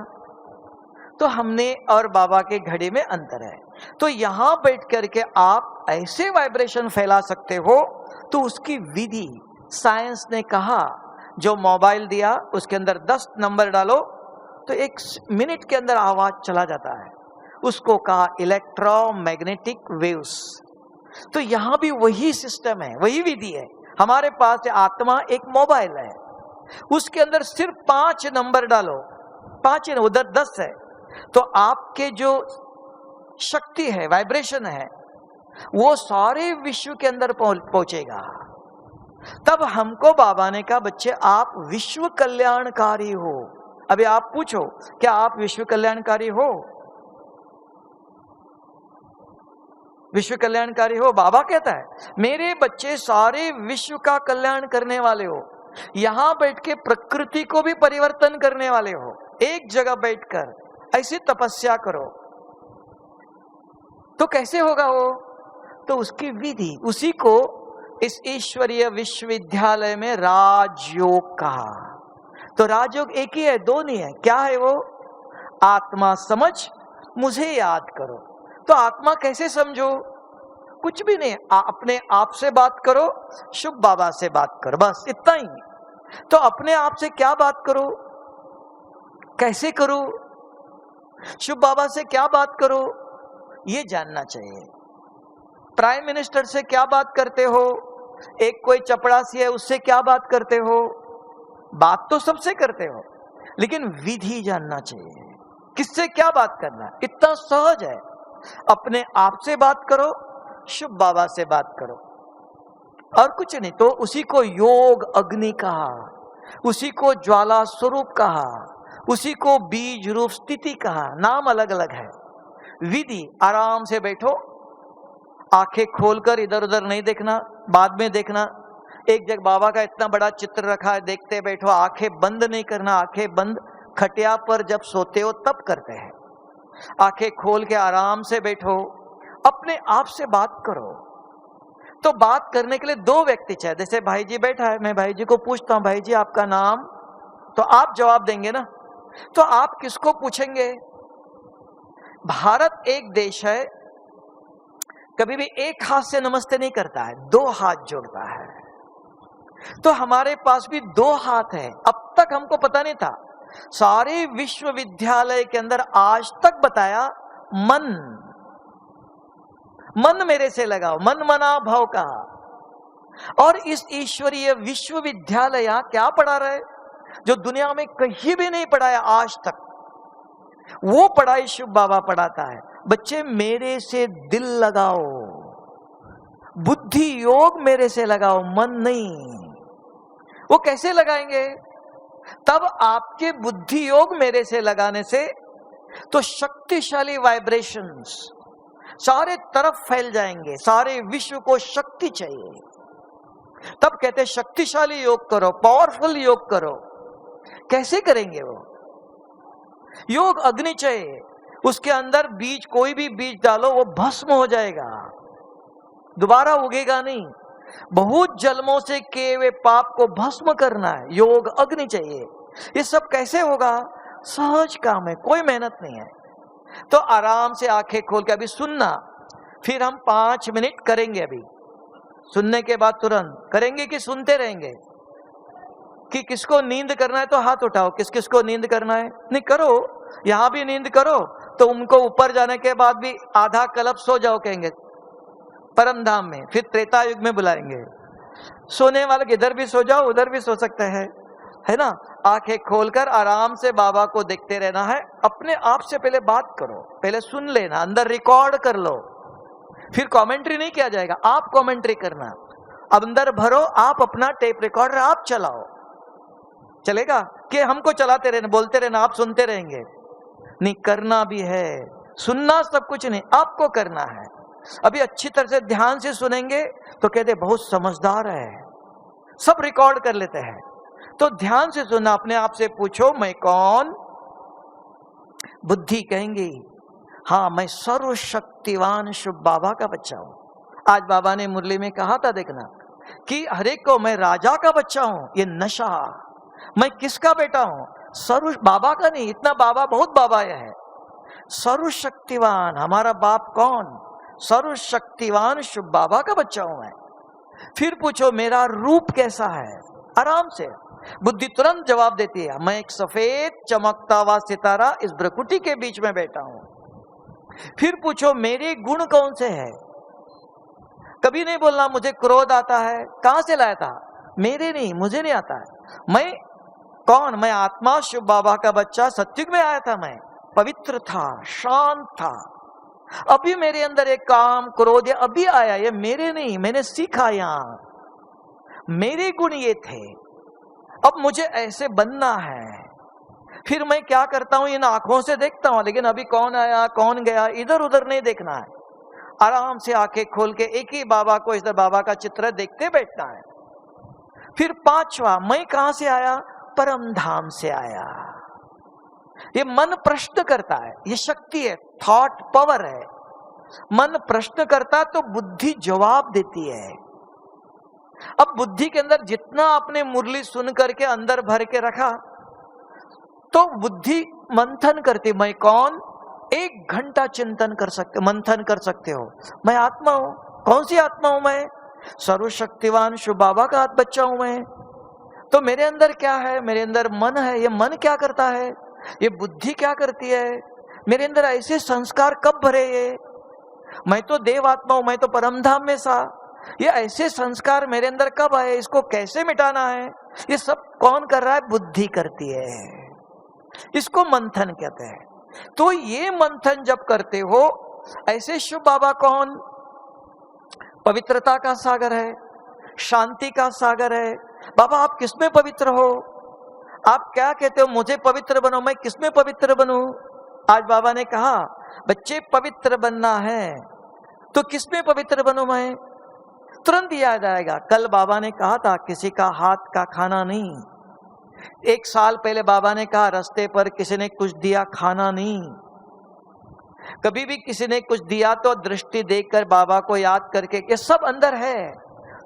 तो हमने और बाबा के घड़ी में अंतर है। तो यहां बैठ करके आप ऐसे वाइब्रेशन फैला सकते हो। तो उसकी विधि साइंस ने कहा, जो मोबाइल दिया उसके अंदर 10 नंबर डालो तो 1 मिनट के अंदर आवाज चला जाता है। उसको कहा इलेक्ट्रोमैग्नेटिक वेव्स। तो यहां भी वही सिस्टम है, वही विधि है। हमारे पास आत्मा एक मोबाइल है, उसके अंदर सिर्फ 5 नंबर डालो, 5 ही, उधर 10 है। तो आपके जो शक्ति है, वाइब्रेशन है, वो सारे विश्व के अंदर पहुंचेगा। तब हमको बाबा ने कहा, बच्चे आप विश्व कल्याणकारी हो। अभी आप पूछो, क्या आप विश्व कल्याणकारी हो? विश्व कल्याणकारी हो? बाबा कहता है मेरे बच्चे सारे विश्व का कल्याण करने वाले हो। यहां बैठ के प्रकृति को भी परिवर्तन करने वाले हो। एक जगह बैठकर ऐसी तपस्या करो। तो कैसे होगा वो? तो उसकी विधि, उसी को इस ईश्वरीय विश्वविद्यालय में राजयोग कहा। तो राजयोग एक ही है, दो नहीं है। क्या है वो? आत्मा समझ, मुझे याद करो। तो आत्मा कैसे समझो? कुछ भी नहीं, अपने आप से बात करो, शुभ बाबा से बात करो, बस इतना ही। तो अपने आप से क्या बात करो, कैसे करो, शुभ बाबा से क्या बात करो, ये जानना चाहिए। प्राइम मिनिस्टर से क्या बात करते हो, एक कोई चपड़ासी है उससे क्या बात करते हो? बात तो सबसे करते हो, लेकिन विधि जानना चाहिए, किससे क्या बात करना। इतना सहज है। अपने आप से बात करो, शुभ बाबा से बात करो, और कुछ नहीं। तो उसी को योग अग्नि कहा, उसी को ज्वाला स्वरूप कहा, उसी को बीज रूप स्थिति कहा। नाम अलग अलग है। विधि, आराम से बैठो, आंखें खोलकर इधर उधर नहीं देखना, बाद में देखना। एक जगह बाबा का इतना बड़ा चित्र रखा है, देखते बैठो, आंखें बंद नहीं करना। आंखें बंद खटिया पर जब सोते हो तब करते हैं। आंखें खोल के आराम से बैठो, अपने आप से बात करो। तो बात करने के लिए दो व्यक्ति चाहिए। जैसे भाई जी बैठा है, मैं भाई जी को पूछता हूं, भाई जी आपका नाम, तो आप जवाब देंगे ना। तो आप किसको पूछेंगे? भारत एक देश है, कभी भी एक हाथ से नमस्ते नहीं करता है, दो हाथ जोड़ता है। तो हमारे पास भी दो हाथ है। अब तक हमको पता नहीं था। सारे विश्वविद्यालय के अंदर आज तक बताया मन, मन मेरे से लगाओ, मन मना भाव कहा। और इस ईश्वरीय विश्वविद्यालय क्या पढ़ा रहे, जो दुनिया में कहीं भी नहीं पढ़ाया आज तक, वो पढ़ाई शिव बाबा पढ़ाता है। बच्चे मेरे से दिल लगाओ, बुद्धि योग मेरे से लगाओ, मन नहीं। वो कैसे लगाएंगे? तब आपके बुद्धि योग मेरे से लगाने से तो शक्तिशाली वाइब्रेशंस सारे तरफ फैल जाएंगे। सारे विश्व को शक्ति चाहिए। तब कहते शक्तिशाली योग करो, पावरफुल योग करो। कैसे करेंगे वो? योग अग्नि चाहिए, उसके अंदर बीज, कोई भी बीज डालो वो भस्म हो जाएगा, दोबारा उगेगा नहीं। बहुत जन्मों से किए हुए पाप को भस्म करना है, योग अग्नि चाहिए। ये सब कैसे होगा? सहज काम है, कोई मेहनत नहीं है। तो आराम से आंखें खोल के अभी सुनना, फिर हम 5 मिनट करेंगे। अभी सुनने के बाद तुरंत करेंगे कि सुनते रहेंगे? कि किसको नींद करना है तो हाथ उठाओ, किस किस को नींद करना है? नहीं करो, यहां भी नींद करो तो उनको ऊपर जाने के बाद भी आधा कल्प सो जाओ कहेंगे परम धाम में, फिर त्रेता युग में बुलाएंगे। सोने वाले इधर भी सो जाओ, उधर भी सो सकते हैं, है ना। आंखें खोलकर आराम से बाबा को देखते रहना है। अपने आप से पहले बात करो, पहले सुन लेना, अंदर रिकॉर्ड कर लो, फिर कमेंट्री नहीं किया जाएगा, आप कमेंट्री करना। अब अंदर भरो, आप अपना टेप रिकॉर्डर आप चलाओ, चलेगा कि हमको चलाते रहना, बोलते रहना, आप सुनते रहेंगे? नहीं, करना भी है। सुनना सब कुछ नहीं, आपको करना है। अभी अच्छी तरह से ध्यान से सुनेंगे तो कहते बहुत समझदार है, सब रिकॉर्ड कर लेते हैं। तो ध्यान से सुनना, अपने आप से पूछो मैं कौन? बुद्धि कहेंगी हाँ मैं सर्वशक्तिवान शुभ बाबा का बच्चा हूं। आज बाबा ने मुरली में कहा था, देखना कि हरेक को मैं राजा का बच्चा हूं। ये नशा, मैं किसका बेटा हूं? सर्व बाबा का नहीं, इतना बाबा, बहुत बाबा है। सर्वशक्तिवान हमारा बाप कौन? सर्वशक्तिवान शुभ बाबा का बच्चा हूं मैं। फिर पूछो मेरा रूप कैसा है? आराम से बुद्धि तुरंत जवाब देती है, मैं एक सफेद चमकता हुआ सितारा इस भ्रकुटी के बीच में बैठा हूं। फिर पूछो मेरे गुण कौन से हैं? कभी नहीं बोलना मुझे क्रोध आता है, कहां से लाया था? मेरे नहीं, मुझे नहीं आता है। मैं कौन? मैं आत्मा शिव बाबा का बच्चा, सत्युग में आया था, मैं पवित्र था, शांत था। अभी मेरे अंदर एक काम क्रोध अभी आया, ये मेरे नहीं, मैंने सीखा, यहां मेरे गुण ये थे, अब मुझे ऐसे बनना है। फिर मैं क्या करता हूं, इन आंखों से देखता हूं, लेकिन अभी कौन आया कौन गया इधर उधर नहीं देखना है। आराम से आंखें खोल के एक ही बाबा को, इधर बाबा का चित्र देखते बैठना है। फिर 5वां, मैं कहां से आया? परम धाम से आया। ये मन प्रश्न करता है, ये शक्ति है, थॉट पावर है। मन प्रश्न करता तो बुद्धि जवाब देती है। अब बुद्धि के अंदर जितना आपने मुरली सुन करके अंदर भर के रखा, तो बुद्धि मंथन करती, मैं कौन? 1 घंटा चिंतन कर सकते, मंथन कर सकते हो। मैं आत्मा हूं। कौन सी आत्मा हूं मैं? सर्वशक्तिवान शिव बाबा का बच्चा हूं मैं। तो मेरे अंदर क्या है? मेरे अंदर मन है। ये मन क्या करता है? ये बुद्धि क्या करती है? मेरे अंदर ऐसे संस्कार कब भरे? ये मैं तो देव आत्मा हूं, मैं तो परमधाम में सा, ये ऐसे संस्कार मेरे अंदर कब आए? इसको कैसे मिटाना है? ये सब कौन कर रहा है? बुद्धि करती है। इसको मंथन कहते हैं। तो ये मंथन जब करते हो, ऐसे शिव बाबा कौन? पवित्रता का सागर है, शांति का सागर है। बाबा आप किसमें पवित्र हो? आप क्या कहते हो? मुझे पवित्र बनो। मैं किसमें पवित्र बनूं? आज बाबा ने कहा बच्चे पवित्र बनना है, तो किसमें पवित्र बनूं मैं? तुरंत याद आएगा, कल बाबा ने कहा था किसी का हाथ का खाना नहीं। 1 साल पहले बाबा ने कहा रास्ते पर किसी ने कुछ दिया, खाना नहीं। कभी भी किसी ने कुछ दिया तो दृष्टि देखकर बाबा को याद करके, ये सब अंदर है।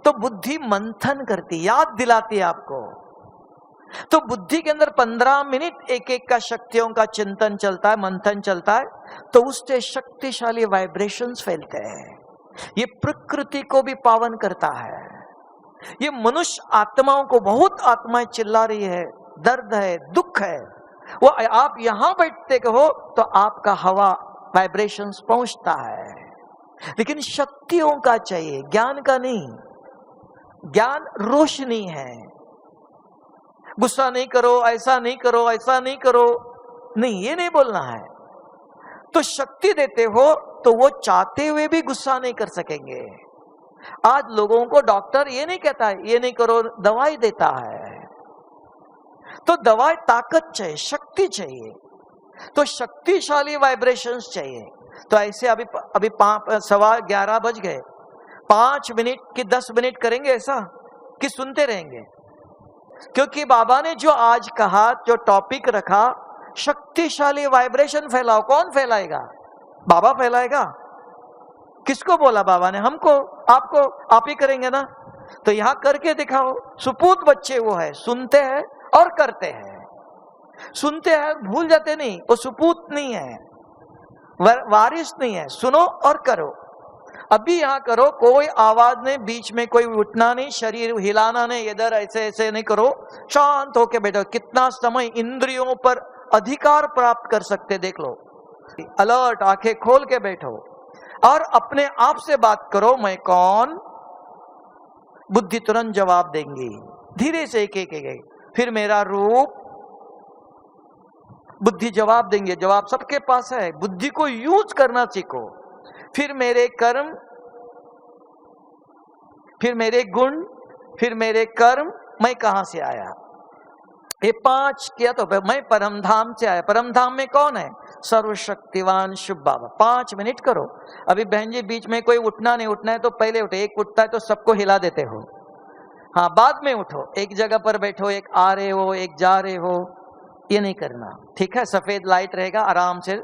तो बुद्धि मंथन करती, याद दिलाती है आपको। तो बुद्धि के अंदर 15 मिनट एक एक का शक्तियों का चिंतन चलता है, मंथन चलता है, तो उससे शक्तिशाली वाइब्रेशंस फैलते हैं। ये प्रकृति को भी पावन करता है। ये मनुष्य आत्माओं को, बहुत आत्माएं चिल्ला रही है, दर्द है, दुख है, वो आप यहां बैठते हो तो आपका हवा वाइब्रेशंस पहुंचता है। लेकिन शक्तियों का चाहिए, ज्ञान का नहीं। ज्ञान रोशनी है। गुस्सा नहीं करो, ऐसा नहीं करो, ऐसा नहीं करो, नहीं, ये नहीं बोलना है। तो शक्ति देते हो तो वो चाहते हुए भी गुस्सा नहीं कर सकेंगे। आज लोगों को डॉक्टर ये नहीं कहता है ये नहीं करो, दवाई देता है। तो दवाई ताकत चाहिए, शक्ति चाहिए, तो शक्तिशाली वाइब्रेशंस चाहिए। तो ऐसे अभी 11:15 बज गए, 5 मिनट कि 10 मिनट करेंगे ऐसा कि सुनते रहेंगे? क्योंकि बाबा ने जो आज कहा, जो टॉपिक रखा, शक्तिशाली वाइब्रेशन फैलाओ। कौन फैलाएगा? बाबा फैलाएगा। किसको बोला बाबा ने? हमको, आपको। आप ही करेंगे ना? तो यहां करके दिखाओ। सुपूत बच्चे वो है, सुनते हैं और करते हैं। सुनते हैं, भूल जाते नहीं, वो सुपूत नहीं है, वारिस नहीं है। सुनो और करो। अभी यहां करो, कोई आवाज नहीं, बीच में कोई उठना नहीं, शरीर हिलाना नहीं, इधर ऐसे ऐसे नहीं करो, शांत होके बैठो। कितना समय इंद्रियों पर अधिकार प्राप्त कर सकते देख लो। अलर्ट, आंखें खोल के बैठो और अपने आप से बात करो, मैं कौन? बुद्धि तुरंत जवाब देंगी, धीरे से एक एक। फिर मेरा रूप, बुद्धि जवाब देंगे। जवाब सबके पास है, बुद्धि को यूज करना सीखो। फिर मेरे कर्म, फिर मेरे गुण, फिर मेरे कर्म, मैं कहां से आया? ये 5 किया तो मैं परमधाम से आया। परमधाम में कौन है? सर्वशक्तिवान शिव बाबा। 5 मिनट करो। अभी बहन जी बीच में कोई उठना नहीं, उठना है तो पहले उठे। एक उठता है तो सबको हिला देते हो, हाँ, बाद में उठो। एक जगह पर बैठो, एक आ रहे हो, एक जा रहे हो, ये नहीं करना, ठीक है? सफेद लाइट रहेगा, आराम से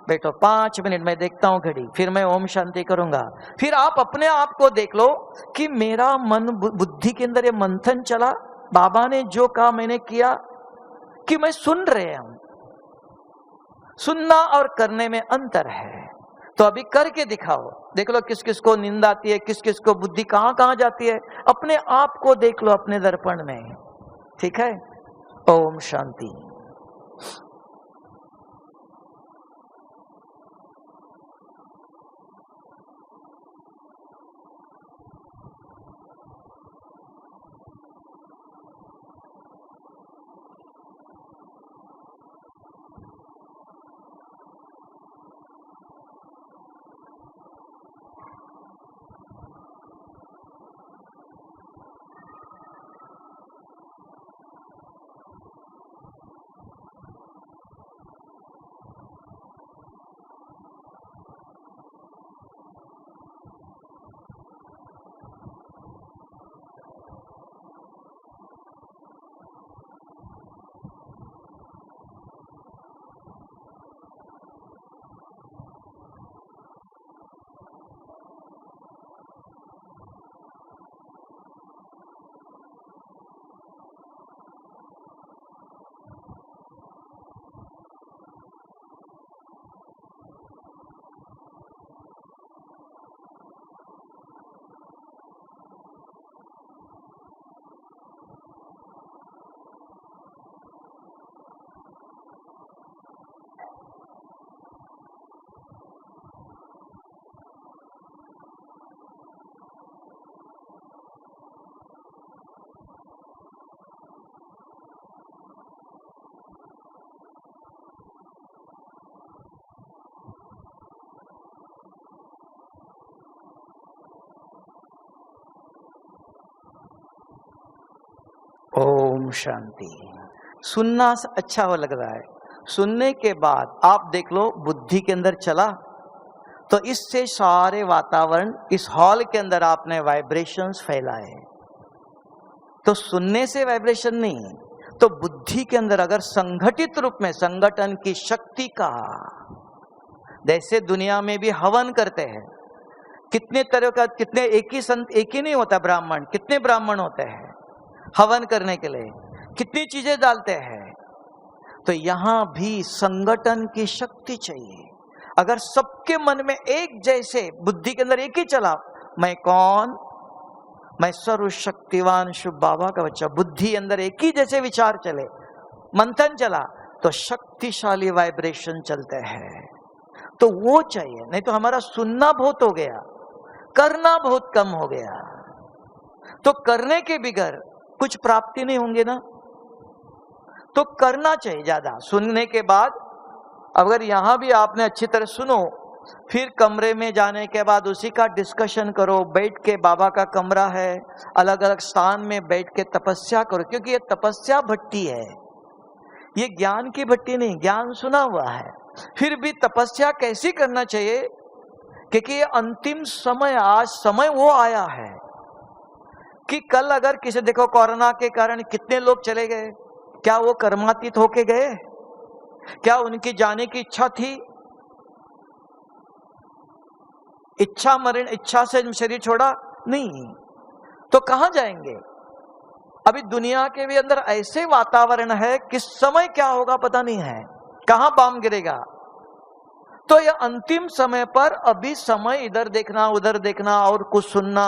बैठो। 5 मिनट में देखता हूं घड़ी, फिर मैं ओम शांति करूंगा। फिर आप अपने आप को देख लो कि मेरा मन, बुद्धि के अंदर ये मंथन चला, बाबा ने जो कहा मैंने किया, कि मैं सुन रहे हूं। सुनना और करने में अंतर है। तो अभी करके दिखाओ, देख लो किस किस को नींद आती है, किस किस को बुद्धि कहां कहां जाती है। अपने आप को देख लो अपने दर्पण में, ठीक है? ओम शांति। शांति। सुनना अच्छा हो लग रहा है, सुनने के बाद आप देख लो बुद्धि के अंदर चला तो इससे सारे वातावरण, इस हॉल के अंदर आपने वाइब्रेशंस फैलाए। तो सुनने से वाइब्रेशन नहीं, तो बुद्धि के अंदर अगर संगठित रूप में संगठन की शक्ति का, जैसे दुनिया में भी हवन करते हैं, कितने तरह का, कितने एक ही नहीं होता ब्राह्मण, कितने ब्राह्मण होते हैं हवन करने के लिए, कितनी चीजें डालते हैं। तो यहां भी संगठन की शक्ति चाहिए। अगर सबके मन में एक जैसे बुद्धि के अंदर एक ही चला, मैं कौन, मैं सर्वशक्तिवान शिव बाबा का बच्चा, बुद्धि अंदर एक ही जैसे विचार चले, मंथन चला, तो शक्तिशाली वाइब्रेशन चलते हैं। तो वो चाहिए, नहीं तो हमारा सुनना बहुत हो गया, करना बहुत कम हो गया। तो करने के बिगर कुछ प्राप्ति नहीं होंगे ना, तो करना चाहिए ज्यादा। सुनने के बाद अगर यहां भी आपने अच्छी तरह सुनो, फिर कमरे में जाने के बाद उसी का डिस्कशन करो, बैठ के, बाबा का कमरा है, अलग अलग स्थान में बैठ के तपस्या करो, क्योंकि ये तपस्या भट्टी है, ये ज्ञान की भट्टी नहीं, ज्ञान सुना हुआ है। फिर भी तपस्या कैसी करना चाहिए, क्योंकि ये अंतिम समय, आज समय वो आया है कि कल अगर किसी, देखो कोरोना के कारण कितने लोग चले गए, क्या वो कर्मातीत होके गए? क्या उनकी जाने की इच्छा थी? इच्छा मरण, इच्छा से शरीर छोड़ा नहीं, तो कहां जाएंगे? अभी दुनिया के भी अंदर ऐसे वातावरण है, किस समय क्या होगा पता नहीं है, कहां बम गिरेगा। तो यह अंतिम समय पर अभी समय, इधर देखना उधर देखना और कुछ सुनना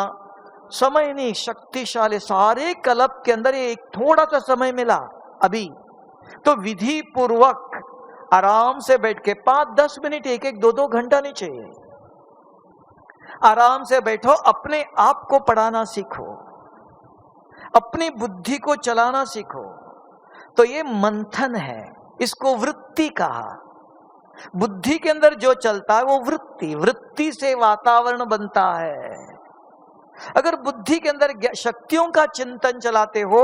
समय नहीं, शक्तिशाली सारे कल्प के अंदर एक थोड़ा सा समय मिला अभी, तो विधि पूर्वक आराम से बैठ के 5-10 मिनट, 1-1, 2-2 घंटा नहीं चाहिए, आराम से बैठो, अपने आप को पढ़ाना सीखो, अपनी बुद्धि को चलाना सीखो। तो ये मंथन है, इसको वृत्ति कहा। बुद्धि के अंदर जो चलता है वो वृत्ति, वृत्ति से वातावरण बनता है। अगर बुद्धि के अंदर शक्तियों का चिंतन चलाते हो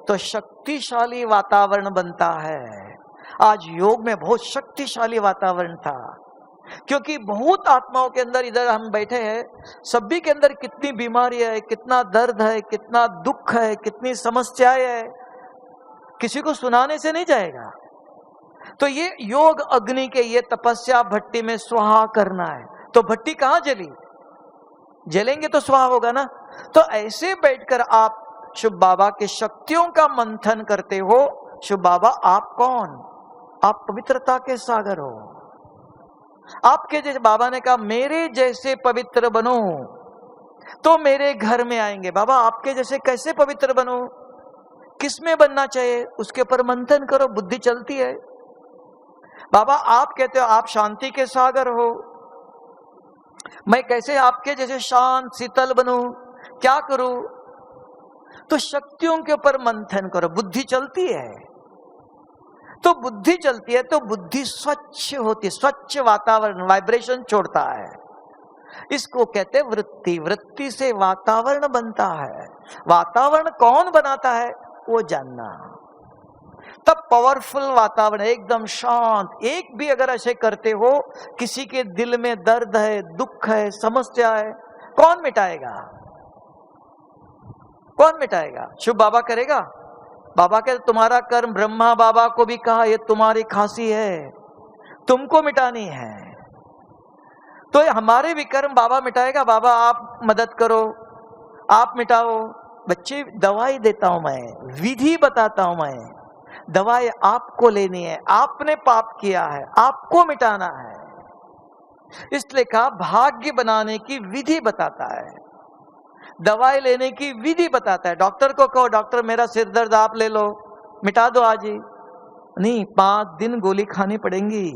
तो शक्तिशाली वातावरण बनता है। आज योग में बहुत शक्तिशाली वातावरण था, क्योंकि बहुत आत्माओं के अंदर, इधर हम बैठे हैं, सभी के अंदर कितनी बीमारी है, कितना दर्द है, कितना दुख है, कितनी समस्याएं है, किसी को सुनाने से नहीं जाएगा। तो ये योग अग्नि के, ये तपस्या भट्टी में स्वाहा करना है। तो भट्टी कहां जली, जलेंगे तो स्वाहा होगा ना। तो ऐसे बैठकर आप शिव बाबा के शक्तियों का मंथन करते हो। शिव बाबा आप कौन, आप पवित्रता के सागर हो। आपके जैसे, बाबा ने कहा मेरे जैसे पवित्र बनो तो मेरे घर में आएंगे। बाबा आपके जैसे कैसे पवित्र बनो, किस में बनना चाहिए, उसके ऊपर मंथन करो, बुद्धि चलती है। बाबा आप कहते हो आप शांति के सागर हो, मैं कैसे आपके जैसे शांत शीतल बनूं, क्या करूं? तो शक्तियों के ऊपर मंथन करो, बुद्धि चलती है। तो बुद्धि चलती है तो बुद्धि स्वच्छ होती है, स्वच्छ वातावरण, वाइब्रेशन छोड़ता है। इसको कहते हैं वृत्ति। वृत्ति से वातावरण बनता है। वातावरण कौन बनाता है वो जानना। तब पावरफुल वातावरण, एकदम शांत। एक भी अगर ऐसे करते हो, किसी के दिल में दर्द है, दुख है, समस्या है, कौन मिटाएगा? कौन मिटाएगा? शिव बाबा करेगा? बाबा के तुम्हारा कर्म, ब्रह्मा बाबा को भी कहा ये तुम्हारी खांसी है, तुमको मिटानी है। तो हमारे भी कर्म बाबा मिटाएगा। बाबा आप मदद करो, आप मिटाओ। बच्चे दवाई देता हूं मैं, विधि बताता हूं मैं, दवाई आपको लेनी है, आपने पाप किया है, आपको मिटाना है। इसलिए कहा भाग्य बनाने की विधि बताता है, दवाई लेने की विधि बताता है। डॉक्टर को कहो डॉक्टर मेरा सिर दर्द आप ले लो, मिटा दो आज ही, नहीं 5 दिन गोली खानी पड़ेंगी,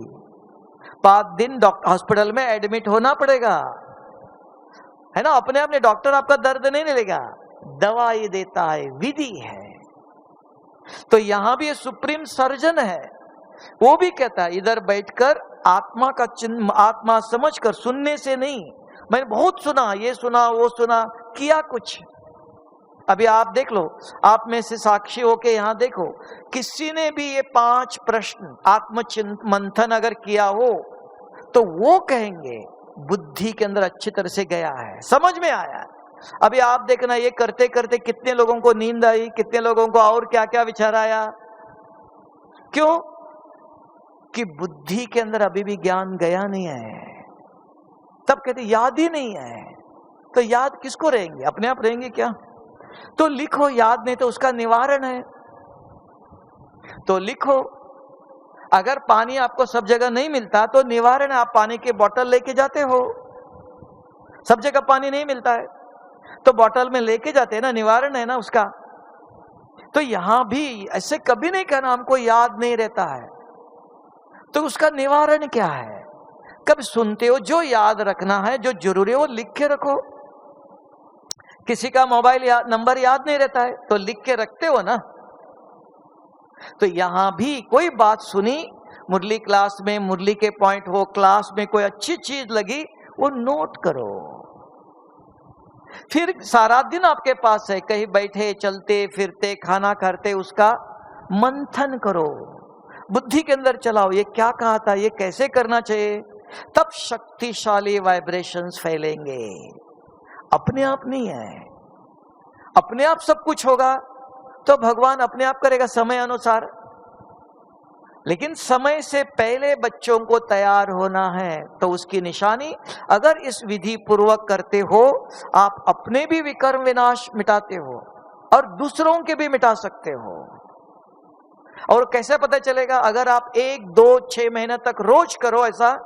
5 दिन हॉस्पिटल में एडमिट होना पड़ेगा, है ना। अपने अपने डॉक्टर आपका दर्द नहीं लेगा, दवाई देता है, विधि है। तो यहां भी सुप्रीम सर्जन है, वो भी कहता है इधर बैठकर आत्मा का चिन्ह, आत्मा समझकर, सुनने से नहीं। मैंने बहुत सुना, ये सुना वो सुना, किया कुछ अभी आप देख लो, आप में से साक्षी होके यहां देखो, किसी ने भी ये 5 प्रश्न आत्मचिंतन मंथन अगर किया हो तो वो कहेंगे बुद्धि के अंदर अच्छी तरह से गया है, समझ में आया है। अभी आप देखना, ये करते करते कितने लोगों को नींद आई, कितने लोगों को और क्या क्या विचार आया। क्यों? कि बुद्धि के अंदर अभी भी ज्ञान गया नहीं है। तब कहते याद ही नहीं है, तो याद किसको रहेंगे? अपने आप रहेंगे क्या? तो लिखो, याद नहीं तो उसका निवारण है, तो लिखो। अगर पानी आपको सब जगह नहीं मिलता तो निवारण है, आप पानी की बोतल लेके जाते हो। सब जगह पानी नहीं मिलता है तो बोतल में लेके जाते हैं ना, निवारण है ना उसका। तो यहां भी ऐसे कभी नहीं कहना हमको याद नहीं रहता है, तो उसका निवारण क्या है? कब सुनते हो, जो याद रखना है, जो जरूरी है वो लिख के रखो। किसी का मोबाइल नंबर याद नहीं रहता है तो लिख के रखते हो ना। तो यहां भी कोई बात सुनी, मुरली क्लास में, मुरली के पॉइंट हो, क्लास में कोई अच्छी चीज लगी, वो नोट करो। फिर सारा दिन आपके पास है, कहीं बैठे, चलते फिरते, खाना खाते, उसका मंथन करो, बुद्धि के अंदर चलाओ, ये क्या कहा था, ये कैसे करना चाहिए। तब शक्तिशाली वाइब्रेशंस फैलेंगे। अपने आप नहीं है, अपने आप सब कुछ होगा तो भगवान अपने आप करेगा समय अनुसार। लेकिन समय से पहले बच्चों को तैयार होना है, तो उसकी निशानी अगर इस विधि पूर्वक करते हो, आप अपने भी विकर्म विनाश मिटाते हो और दूसरों के भी मिटा सकते हो। और कैसे पता चलेगा? अगर आप 1, 2, 6 महीने तक रोज करो ऐसा,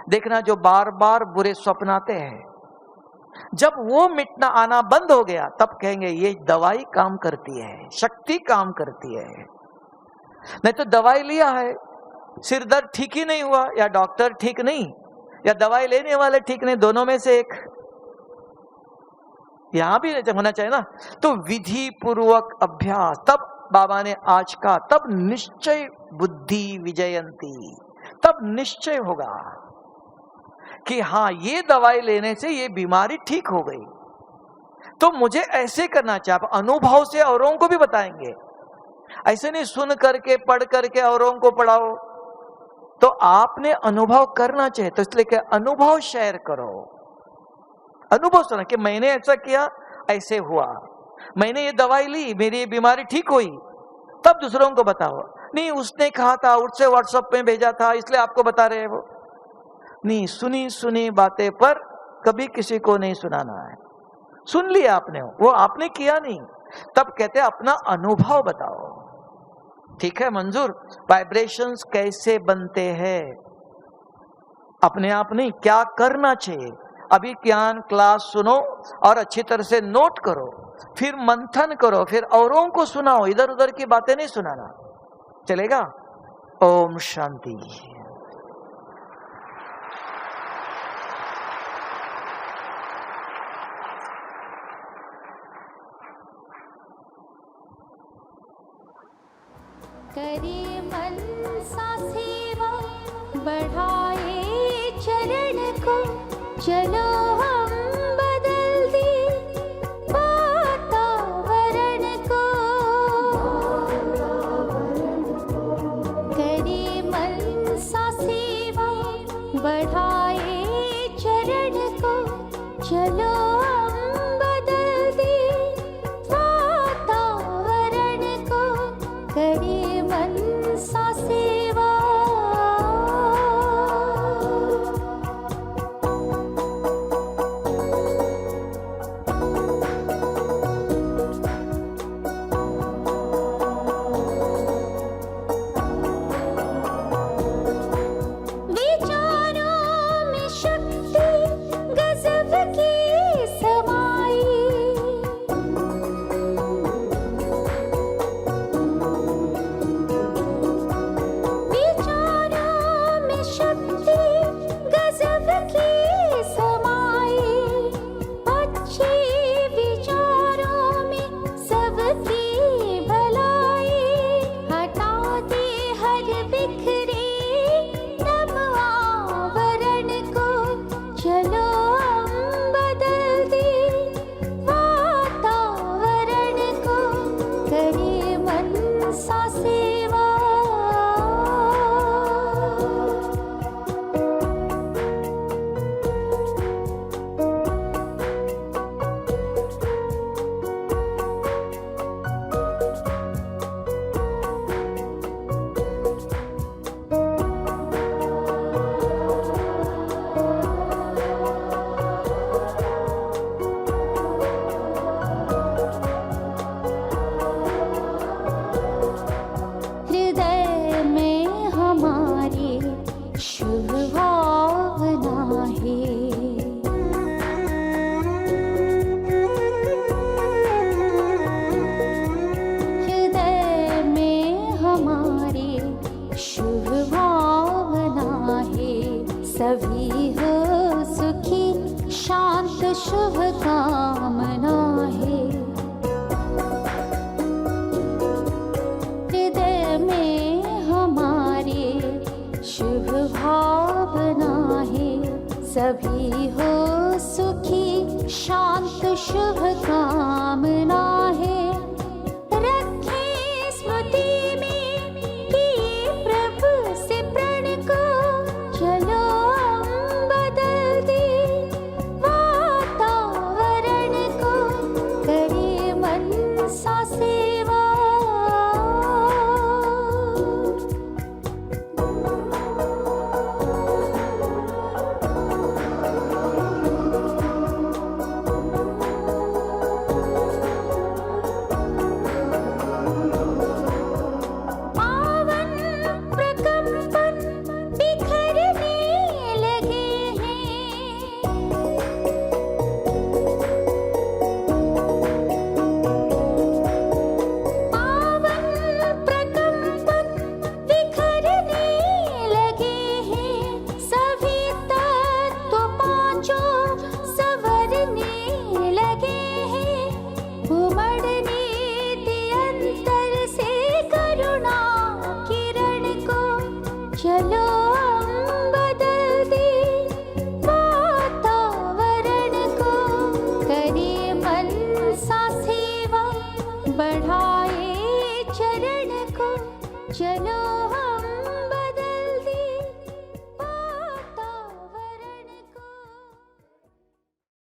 देखना जो बार बार बुरे स्वप्न आते हैं, जब वो मिटना आना बंद हो गया, तब कहेंगे ये दवाई काम करती है, शक्ति काम करती है। नहीं तो दवाई लिया है, सिर दर्द ठीक ही नहीं हुआ, या डॉक्टर ठीक नहीं, या दवाई लेने वाले ठीक नहीं, दोनों में से एक। यहां भी होना चाहिए ना। तो विधि पूर्वक अभ्यास, तब बाबा ने आज का, तब निश्चय बुद्धि विजयंती, तब निश्चय होगा कि हाँ, ये दवाई लेने से ये बीमारी ठीक हो गई, तो मुझे ऐसे करना चाहिए। आप अनुभव से औरों को भी बताएंगे, ऐसे नहीं सुन करके पढ़ करके औरों को पढ़ाओ। तो आपने अनुभव करना चाहिए, तो इसलिए कि अनुभव शेयर करो, अनुभव सुना कि मैंने ऐसा किया, ऐसे हुआ, मैंने ये दवाई ली, मेरी ये बीमारी ठीक हुई, तब दूसरों को बताओ। नहीं उसने कहा था, उससे व्हाट्सएप में भेजा था, इसलिए आपको बता रहे हैं वो। नहीं, सुनी सुनी बातें पर कभी किसी को नहीं सुनाना है। सुन लिया आपने, वो आपने किया नहीं, तब कहते अपना अनुभव बताओ। ठीक है, मंजूर? वाइब्रेशंस कैसे बनते हैं, अपने आप नहीं, क्या करना चाहिए। अभी ज्ञान क्लास सुनो और अच्छी तरह से नोट करो, फिर मंथन करो, फिर औरों को सुनाओ, इधर उधर की बातें नहीं सुनाना। चलेगा? ओम शांति। करे मन सा सेवा, बढ़ाए चरण को, चलो हम बदल दे वातावरण को। करे मन सा सेवा, बढ़ाए चरण को, चलो हम बदल दे वातावरण को। करे सा सेवा, सभी हो सुखी शांत शुभ कामना है। रखें स्मृति में कि प्रभु से प्रण को चलो बदल दे वातावरण को, करे मन सा सेवा। चलो बदल दे वातावरण को, करे मन सा सेवा, बढ़ाए चरण को। चलो